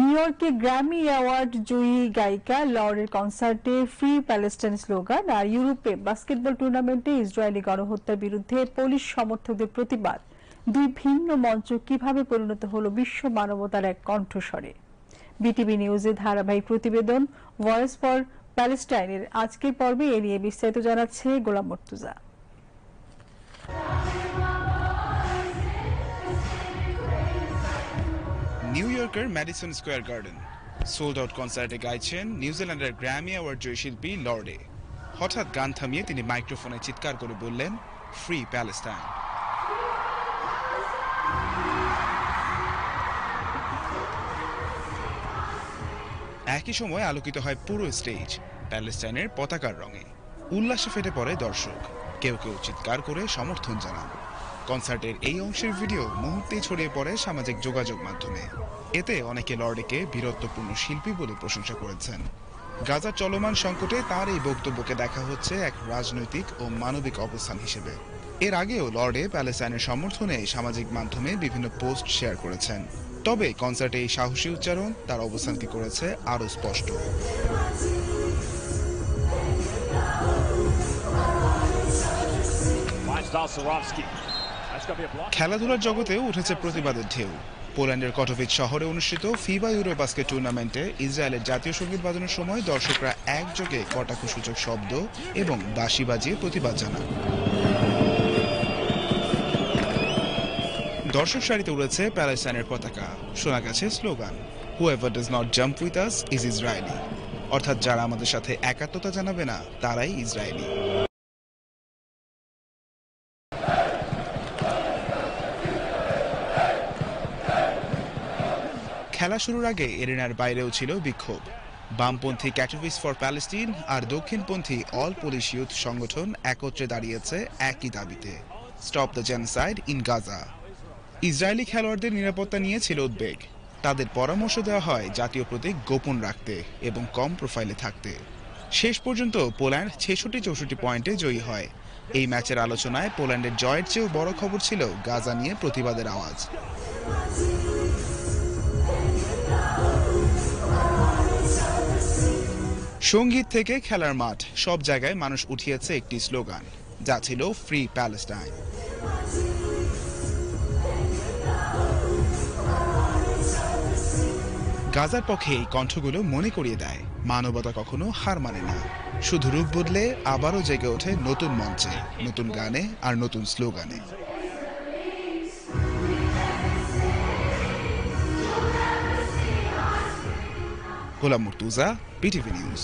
নিউইয়র্কে Grammy award জয়ী গায়িকা লরের কনসার্টে ফ্রি প্যালেস্টাইন স্লোগান আর ইউরোপে বাস্কেটবল টুর্নামেন্টে ইসরায়েলি গণহত্যার বিরুদ্ধে পুলিশ সমর্থকদের প্রতিবাদ, দুই ভিন্ন মঞ্চ কিভাবে পরিণত হলো বিশ্ব মানবতার এক কণ্ঠস্বরে। বিটিভি নিউজের ধারাবাহিক প্রতিবেদন ভয়েস ফর প্যালেস্টাইনের আজকের পর্বে এ নিয়ে বিস্তারিত জানাচ্ছে গোলাম মর্তুজা। নিউইয়র্কের Madison square garden sold out কনসার্টে গাইছেন নিউজিল্যান্ডের গ্র্যামি অ্যাওয়ার্ড জয়ী শিল্পী লর্ডে। হঠাৎ গান থামিয়ে তিনি মাইক্রোফোনে চিৎকার করে বললেন, ফ্রি প্যালেস্টাইন। একই সময় আলোকিত হয় পুরো স্টেজ প্যালেস্টাইনের পতাকার রঙে। উল্লাসে ফেটে পড়ে দর্শক, কেউ কেউ চিৎকার করে সমর্থন জানান। কনসার্টের এই অংশের ভিডিও মুহূর্তেই ছড়িয়ে পড়ে সামাজিক যোগাযোগ মাধ্যমে। এতে অনেকে লর্ডেকে বীরত্বপূর্ণ শিল্পী বলে প্রশংসা করেছেন। গাজার চলমান সংকটে তার এই বক্তব্যকে দেখা হচ্ছে এক রাজনৈতিক ও মানবিক অবস্থান হিসেবে। এর আগেও লর্ডে প্যালেস্টাইনের সমর্থনে সামাজিক মাধ্যমে বিভিন্ন পোস্ট শেয়ার করেছেন। তবে কনসার্টে এই সাহসী উচ্চারণ তার অবস্থানকে করেছে আরও স্পষ্ট। খেলাধুলার জগতেও উঠেছে প্রতিবাদের ঢেউ। পোল্যান্ডের কটোভিচ শহরে অনুষ্ঠিত ফিবা ইউরো বাস্কেট টুর্নামেন্টে ইসরায়েলের জাতীয় সঙ্গীত বাজানোর সময় দর্শকরা একযোগে কটাক্ষসূচক শব্দ এবং বাঁশি বাজিয়ে প্রতিবাদ জানান। দর্শক সারিতে উড়েছে প্যালেস্টাইনের পতাকা, শোনা গেছে slogan, whoever does not jump with us is Israeli, অর্থাৎ যারা আমাদের সাথে একাত্মতা জানাবে না তারাই ইসরায়েলি। খেলা শুরুর আগে এরিনার বাইরেও ছিল বিক্ষোভ। বামপন্থী ক্যাটাভিস ফর প্যালেস্টিন আর দক্ষিণপন্থী অল পুলিশ ইউথ সংগঠন একত্রে দাঁড়িয়েছে একই দাবিতে, stop the genocide in Gaza. Israeli খেলোয়াড়দের নিরাপত্তা নিয়ে ছিল উদ্বেগ। তাদের পরামর্শ দেওয়া হয় জাতীয় প্রতীক গোপন রাখতে এবং কম প্রোফাইলে থাকতে। শেষ পর্যন্ত পোল্যান্ড 66-64 পয়েন্টে জয়ী হয়। এই ম্যাচের আলোচনায় পোল্যান্ডের জয়ের চেয়েও বড় খবর ছিল গাজা নিয়ে প্রতিবাদের আওয়াজ। সঙ্গীত থেকে খেলার মাঠ, সব জায়গায় মানুষ উঠিয়েছে একটি স্লোগান, যা ছিল ফ্রি প্যালেস্টাইন। গাজার পক্ষে এই কণ্ঠগুলো মনে করিয়ে দেয় মানবতা কখনো হার মানে না, শুধু রূপ বদলে আবারও জেগে ওঠে নতুন মঞ্চে, নতুন গানে আর নতুন স্লোগানে। গোলাম মর্তুজা, বিটিভি নিউজ।